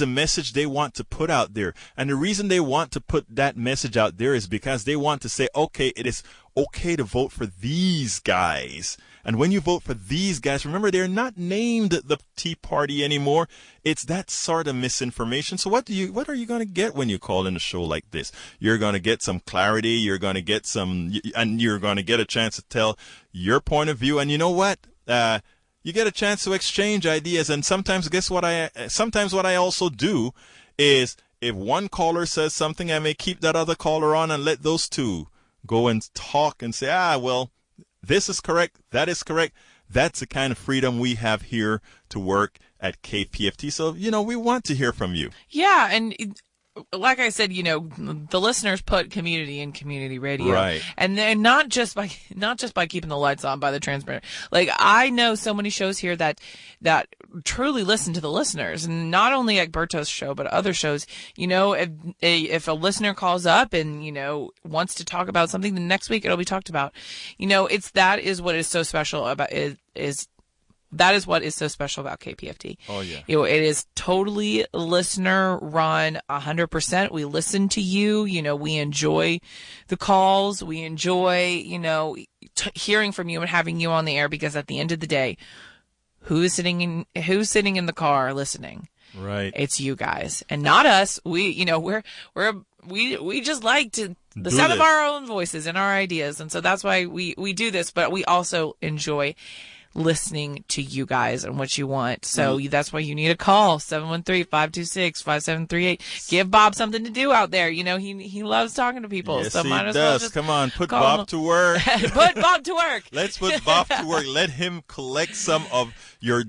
a message they want to put out there. And the reason they want to put that message out there is because they want to say, okay, it is okay to vote for these guys. And when you vote for these guys, remember, they're not named the Tea Party anymore. It's that sort of misinformation. So what are you going to get when you call in a show like this? You're going to get some clarity. You're going to get you're going to get a chance to tell your point of view. And you know what? You get a chance to exchange ideas. And sometimes, sometimes what I also do is, if one caller says something, I may keep that other caller on and let those two go and talk and say, well, this is correct, that is correct. That's the kind of freedom we have here to work at KPFT. So, we want to hear from you. Yeah, and like I said, the listeners put community in community radio, right? And then not just by keeping the lights on by the transmitter. Like, I know so many shows here that truly listen to the listeners, and not only Egberto's show, but other shows. If a listener calls up and wants to talk about something, the next week it'll be talked about. That is what is so special about That is what is so special about KPFT. Oh, yeah. It is totally listener run 100%. We listen to you. We enjoy the calls. We enjoy, hearing from you and having you on the air, because at the end of the day, who's sitting in the car listening? Right. It's you guys and not us. We just like to the sound of our own voices and our ideas. And so that's why we do this, but we also enjoy listening to you guys and what you want. So that's why you need a call, 713-526-5738. Give Bob something to do out there. He loves talking to people. Yes, so he might as does. well just Come on, put Bob to work. Put Bob to work. Let's put Bob to work. Let him collect some of your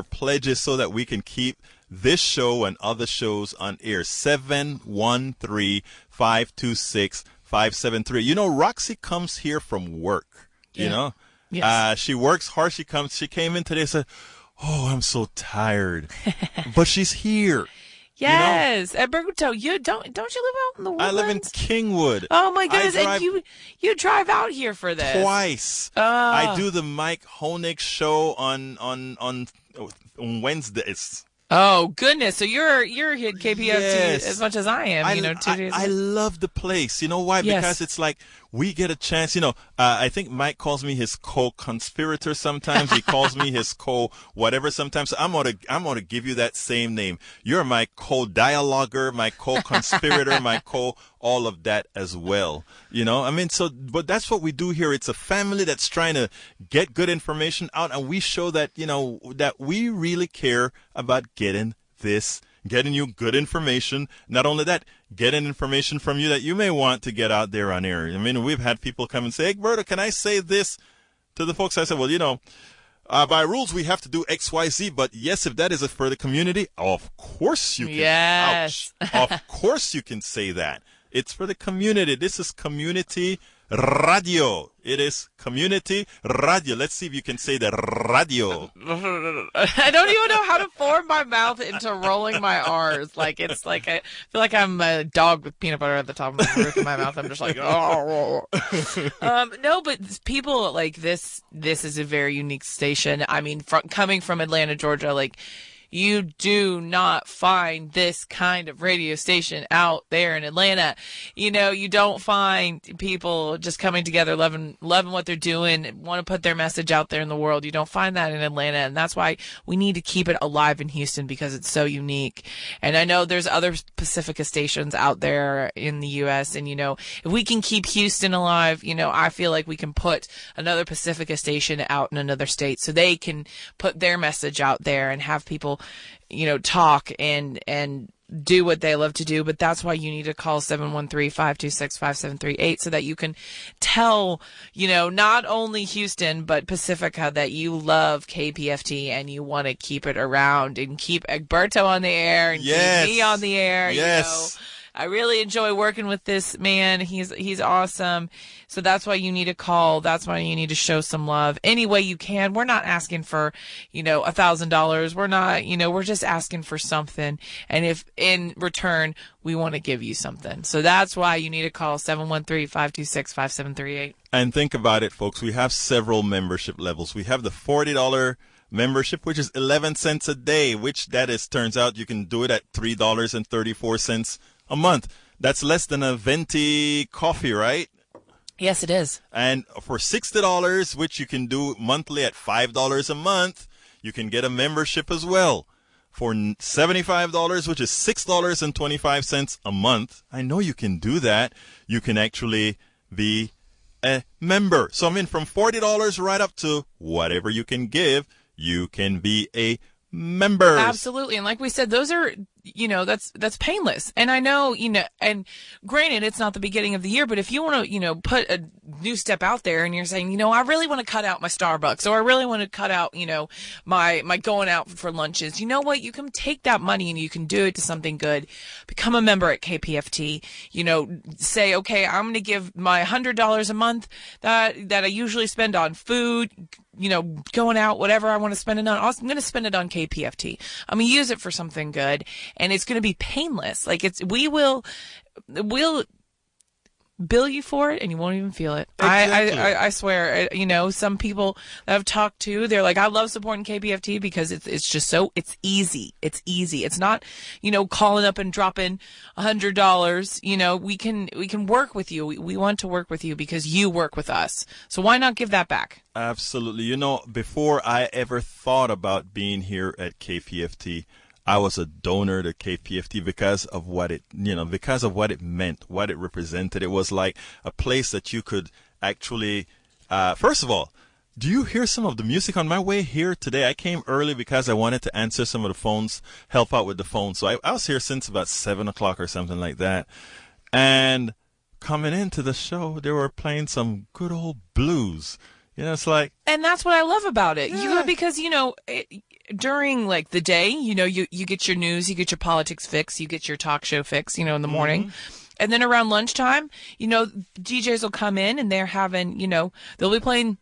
pledges so that we can keep this show and other shows on air. 713-526-5738. Roxy comes here from work, Yes. She works hard. She came in today and said, oh, I'm so tired. But she's here. Yes. Egberto, don't you live out in the woodlands? I live in Kingwood. Oh my goodness. And you drive out here for this. Twice. I do the Mike Honig show on Wednesdays. Oh goodness! So you're at KPFT Yes. as much as I am. 2 days. I love the place. You know why? Yes. Because it's like we get a chance. I think Mike calls me his co-conspirator sometimes. He calls me his co-whatever sometimes. So I'm gonna give you that same name. You're my co-dialoguer, my co-conspirator, my all of that as well. But that's what we do here. It's a family that's trying to get good information out, and we show that, that we really care about getting you good information. Not only that, getting information from you that you may want to get out there on air. I mean, we've had people come and say, "Hey, Berto, can I say this to the folks?" I said, well, by rules, we have to do X, Y, Z. But yes, if that is for the community, of course you can. Yes. Ouch. Of course you can say that. It's for the community. This is community radio. It is community radio. Let's see if you can say the radio. I don't even know how to form my mouth into rolling my R's. It's like I feel like I'm a dog with peanut butter at the top of the roof of my mouth. I'm just like, oh. No, but people like this is a very unique station. I mean, coming from Atlanta, Georgia, you do not find this kind of radio station out there in Atlanta. You don't find people just coming together, loving what they're doing, want to put their message out there in the world. You don't find that in Atlanta. And that's why we need to keep it alive in Houston, because it's so unique. And I know there's other Pacifica stations out there in the U.S. And, if we can keep Houston alive, I feel like we can put another Pacifica station out in another state so they can put their message out there and have people talk and do what they love to do. But that's why you need to call 713-526-5738 so that you can tell, not only Houston, but Pacifica that you love KPFT and you want to keep it around and keep Egberto on the air and Yes. keep me on the air. Yes. I really enjoy working with this man. He's awesome. So that's why you need to call. That's why you need to show some love any way you can. We're not asking for, $1,000. We're not, we're just asking for something. And if in return, we want to give you something. So that's why you need to call 713-526-5738. And think about it, folks. We have several membership levels. We have the $40 membership, which is 11 cents a day, which turns out you can do it at $3.34 a month. That's less than a venti coffee, right? Yes, it is. And for $60, which you can do monthly at $5 a month, you can get a membership as well. For $75, which is $6.25 a month, I know you can do that. You can actually be a member. So, from $40 right up to whatever you can give, you can be a member. Absolutely. And like we said, those are, that's painless. And I know, and granted, it's not the beginning of the year, but if you want to, put a new step out there and you're saying, I really want to cut out my Starbucks, or I really want to cut out, my going out for lunches. You know what? You can take that money and you can do it to something good. Become a member at KPFT. Say, okay, I'm going to give my $100 a month that I usually spend on food, going out, whatever I want to spend it on. I'm going to spend it on KPFT. I'm going to use it for something good, and it's going to be painless. We'll bill you for it and you won't even feel it. Exactly. I swear, some people that I've talked to, they're like, I love supporting KPFT because it's just it's easy. It's easy. It's not, calling up and dropping $100. We can work with you. We want to work with you because you work with us. So why not give that back? Absolutely. Before I ever thought about being here at KPFT, I was a donor to KPFT because of what it meant, what it represented. It was like a place that you could actually, first of all, do you hear some of the music on my way here today? I came early because I wanted to answer some of the phones, help out with the phone. So I was here since about 7 o'clock or something like that. And coming into the show, they were playing some good old blues. It's like. And that's what I love about it. Yeah. Because, during the day, you get your news, you get your politics fix, you get your talk show fix, in the morning. And then around lunchtime, DJs will come in and they're having, they'll be playing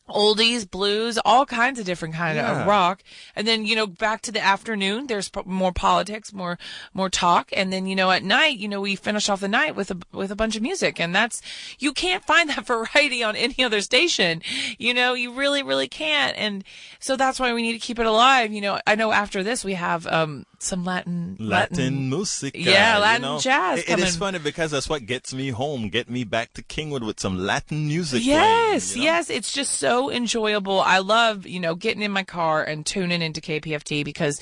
oldies, blues, all kinds of different kind of rock. And then, back to the afternoon, there's more politics, more talk. And then, at night, we finish off the night with a bunch of music. And you can't find that variety on any other station. You really, really can't. And so that's why we need to keep it alive. I know after this we have, some Latin music. Yeah, Latin jazz. It is funny because that's what gets me home, get me back to Kingwood with some Latin music. Yes, yes. It's just so enjoyable. I love, getting in my car and tuning into KPFT because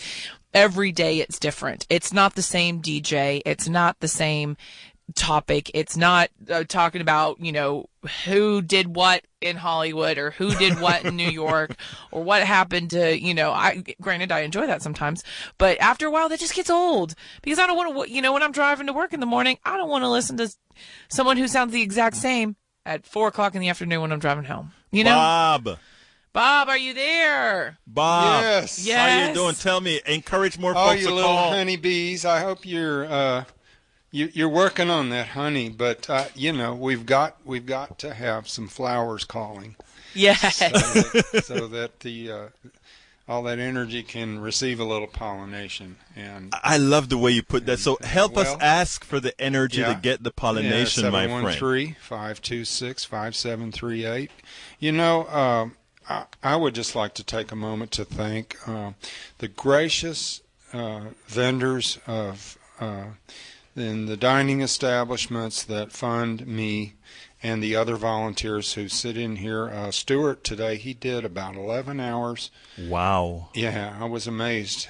every day it's different. It's not the same DJ. It's not the same topic. It's not talking about, who did what in Hollywood or who did what in New York or what happened to, granted, I enjoy that sometimes, but after a while that just gets old because I don't want to, when I'm driving to work in the morning, I don't want to listen to someone who sounds the exact same at 4:00 in the afternoon when I'm driving home. Bob, are you there? Bob. Yes. How you doing? Tell me. Encourage more Oh, folks you to little call. honeybees. I hope you're working on that honey, but we've got to have some flowers calling. Yes. So that the all that energy can receive a little pollination. And I love the way you put that. So help us ask for the energy to get the pollination, my friend. 713-526-5738. I would just like to take a moment to thank the gracious vendors of in the dining establishments that fund me and the other volunteers who sit in here. Stuart today, he did about 11 hours. Wow. Yeah, I was amazed.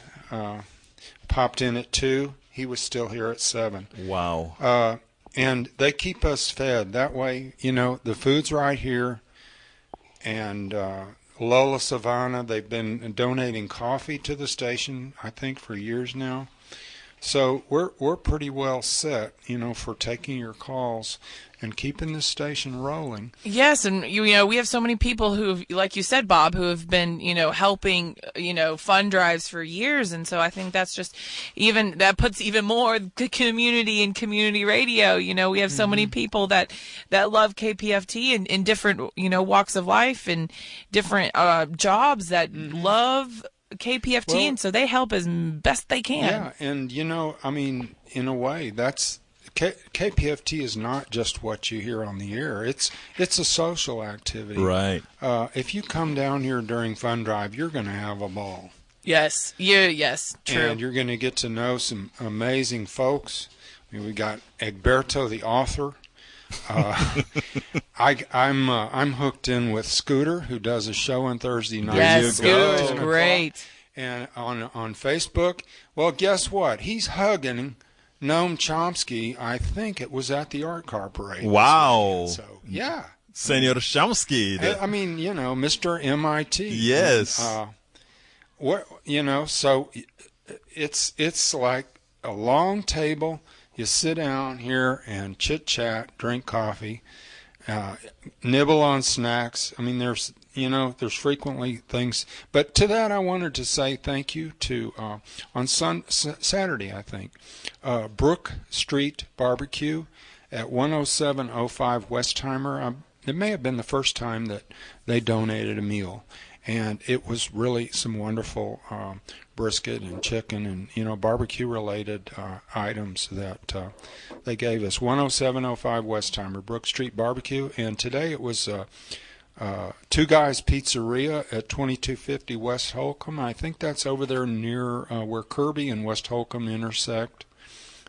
Popped in at 2. He was still here at 7. Wow. And they keep us fed. That way, the food's right here. And Lola Savannah, they've been donating coffee to the station, I think, for years now. So we're pretty well set, for taking your calls and keeping this station rolling. Yes, and we have so many people who, like you said, Bob, who have been helping fund drives for years, and so I think that's just that puts even more community in community radio. We have so many people that love KPFT in different walks of life and different jobs that love KPFT, and so they help as best they can. Yeah, and in a way, that's KPFT is not just what you hear on the air. It's a social activity. Right. If you come down here during Fun Drive, you're going to have a ball. Yes. Yes. True. And you're going to get to know some amazing folks. We got Egberto, the author. I'm hooked in with Scooter, who does a show on Thursday night. Yes, Scooter's great. And on Facebook, well, guess what? He's hugging Noam Chomsky. I think it was at the Art Car Parade. Wow. So yeah, Senor Chomsky. Mr. MIT. Yes. So it's like a long table. You sit down here and chit-chat, drink coffee, nibble on snacks. There's frequently things. But to that, I wanted to say thank you to, on Saturday, I think, Brook Street Barbecue at 10705 Westheimer. It may have been the first time that they donated a meal. And it was really some wonderful brisket and chicken and, barbecue-related items that they gave us. 10705 Westheimer, Brook Street Barbecue. And today it was Two Guys Pizzeria at 2250 West Holcomb. I think that's over there near where Kirby and West Holcomb intersect.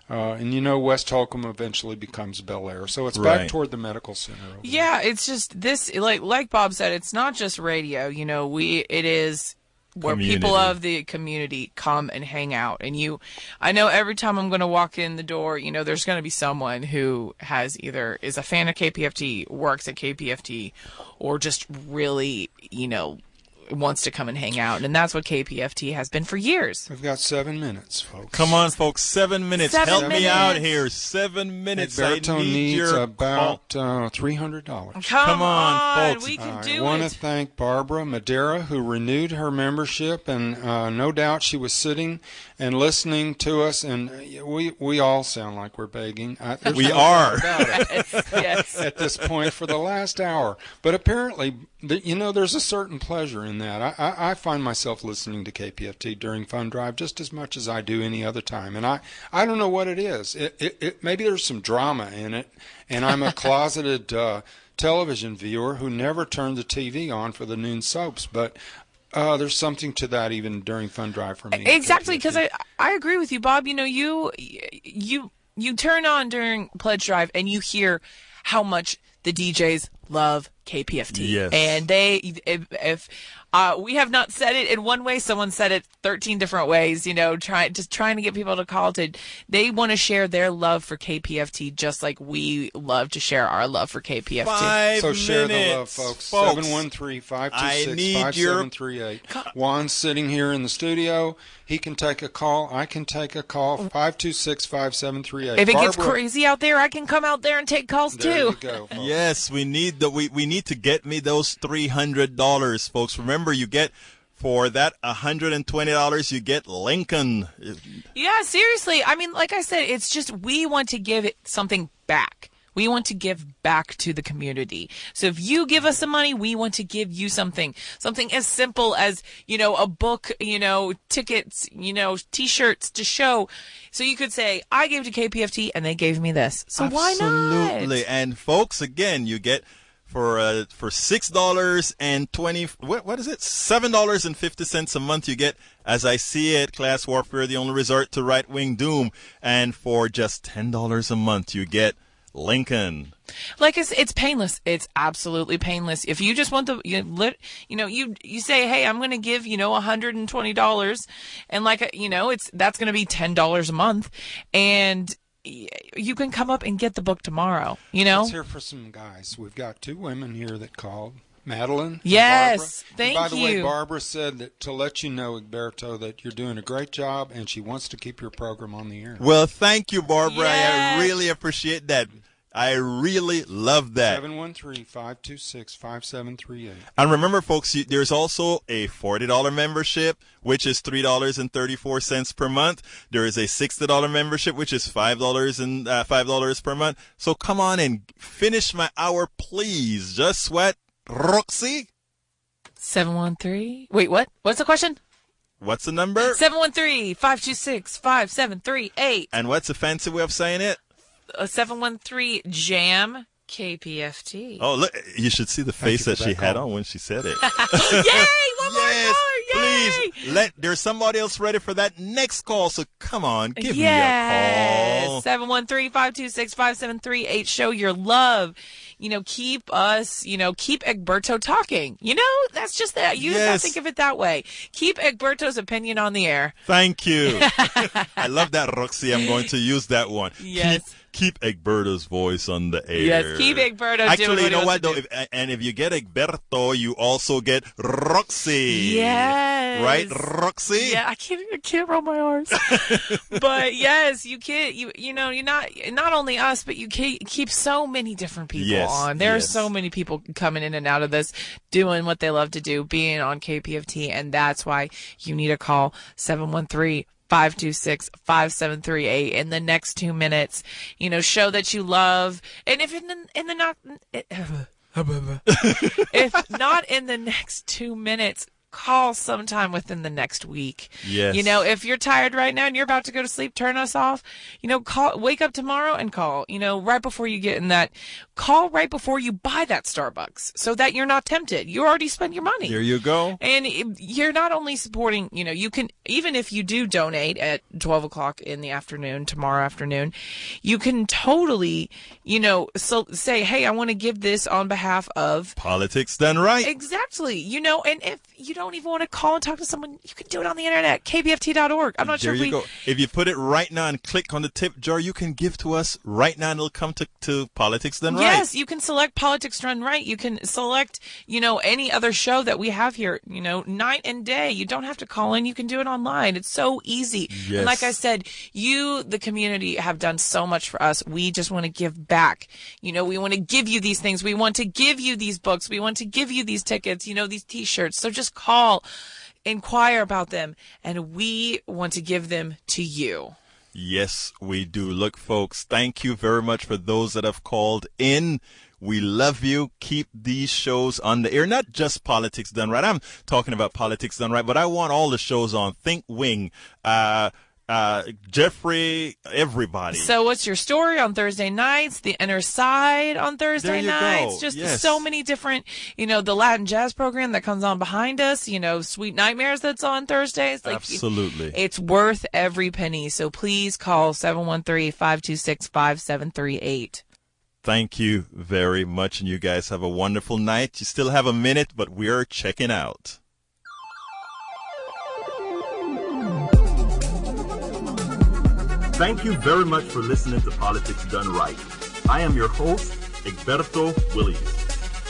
And West Holcomb eventually becomes Bel Air, so it's back toward the medical center. Yeah, it's just this, like Bob said, it's not just radio. It is where people of the community come and hang out. And I know every time I'm going to walk in the door, there's going to be someone who has either is a fan of KPFT, works at KPFT, or just really, wants to come and hang out. And that's what KPFT has been for years. We've got 7 minutes, folks. Come on, folks. 7 minutes. 7 Help me minutes. out here. 7 minutes. Egberto I need needs your about $300. Come on, folks. We can do I want to it. thank Barbara Madera, who renewed her membership, and no doubt she was sitting and listening to us, and we all sound like we're begging. There's We no are. doubt about it. Yes. At this point for the last hour. But apparently, there's a certain pleasure in that. I find myself listening to KPFT during Fund Drive just as much as I do any other time. And I don't know what it is. Maybe there's some drama in it, and I'm a closeted television viewer who never turned the TV on for the noon soaps. But there's something to that even during Fund Drive for me. Exactly, because I agree with you, Bob. You turn on during Pledge Drive and you hear how much the DJs love KPFT. Yes. And if we have not said it in one way, someone said it 13 different ways, trying to get people to call they want to share their love for KPFT just like we love to share our love for KPFT. 5 So share the love, minutes. folks. Folks, 713-526-5738. Juan's sitting here in the studio. He can take a call. I can take a call. 526-5738. If it gets Barbara, crazy out there, I can come out there and take calls there too. you go, folks. Yes, we need we need to get me those $300, folks. Remember, you get for that $120, you get Lincoln. Yeah, seriously. I mean, like I said, it's just we want to give it something back. We want to give back to the community. So if you give us some money, we want to give you something as simple as, a book, tickets, T-shirts to show. So you could say, I gave to KPFT and they gave me this. So why not? Absolutely. And folks, again, you get for $6.20, what is it? $7.50 a month, you get As I See It, Class Warfare, The Only Resort to Right-Wing Doom. And for just $10 a month, you get Lincoln. Like it's painless. It's absolutely painless. If you just want you say, hey, I'm going to give, $120 and that's going to be $10 a month. And you can come up and get the book tomorrow, Let's hear for some guys. We've got 2 women here that called. Madeline. Yes, and thank By the way, you. Barbara said that to let you know, Egberto, that you're doing a great job, and she wants to keep your program on the air. Well, thank you, Barbara. Yes. I really appreciate that. I really love that. 713-526-5738. And remember, folks, there's also a $40 membership, which is $3.34 per month. There is a $60 membership, which is $5 per month. So come on and finish my hour, please. Just what? Roxy? 713. Wait, what? What's the question? What's the number? 713-526-5738. And what's the fancy way of saying it? 713 Jam KPFT. Oh, look, you should see the face you for that she that had call. on when she said it. Yay! One more Yes, caller! Yay! please. There's somebody else ready for that next call, so come on, give me a call. 713-526-5738. Show your love. Keep us, keep Egberto talking. That's just that. You just gotta think of it that way. Keep Egberto's opinion on the air. Thank you. I love that, Roxy. I'm going to use that one. Yes. Keep Egberto's voice on the air. Yes, keep Egberto doing Actually, what you he know wants what, to though? do. If you get Egberto, you also get Roxy. Yes. Right, Roxy? Yeah, I can't roll my R's. But yes, you can't. You're not only us, but you keep so many different people on. There are so many people coming in and out of this, doing what they love to do, being on KPFT, and that's why you need to call 713-526-5738 in the next 2 minutes. Show that you love, and if if not in the next 2 minutes, call sometime within the next week. Yes. If you're tired right now and you're about to go to sleep, turn us off. Wake up tomorrow and call. Right before you get in that. Call right before you buy that Starbucks so that you're not tempted. You already spent your money. There you go. And you're not only supporting, you can, even if you do donate at 12 o'clock in the afternoon, tomorrow afternoon, you can totally, so say, hey, I want to give this on behalf of Politics done right. Exactly. And if you don't don't even want to call and talk to someone, you can do it on the internet, kpft.org. I'm not sure There you go. If you put it right now and click on the tip jar, you can give to us right now and it'll come to Politics Done Right. Yes, you can select Politics Done Right. You can select, any other show that we have here, night and day. You don't have to call in. You can do it online. It's so easy. Yes. And like I said, you, the community, have done so much for us. We just want to give back. We want to give you these things. We want to give you these books. We want to give you these tickets, these T-shirts. So just call, inquire about them, and we want to give them to you. Yes, we do. Look, folks, thank you very much for those that have called in. We love you. Keep these shows on the air. Not just Politics Done Right. I'm talking about Politics Done Right, but I want all the shows on. Think Wing, Jeffrey, everybody. So what's your story on Thursday nights? The Inner Side on Thursday nights. Go. Just yes. so many different, the Latin jazz program that comes on behind us, Sweet Nightmares that's on Thursdays. Absolutely. It's worth every penny. So please call 713-526-5738. Thank you very much, and you guys have a wonderful night. You still have a minute, but we're checking out. Thank you very much for listening to Politics Done Right. I am your host, Egberto Willies.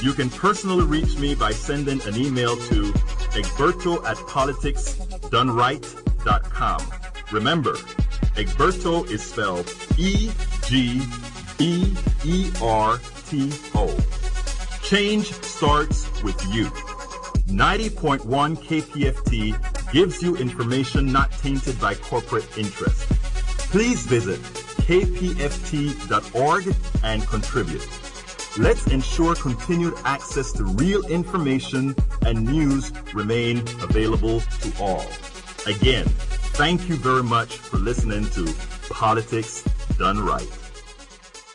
You can personally reach me by sending an email to egberto@politicsdoneright.com. Remember, Egberto is spelled E-G-B-E-R-T-O. Change starts with you. 90.1 KPFT gives you information not tainted by corporate interest. Please visit kpft.org and contribute. Let's ensure continued access to real information and news remain available to all. Again, thank you very much for listening to Politics Done Right.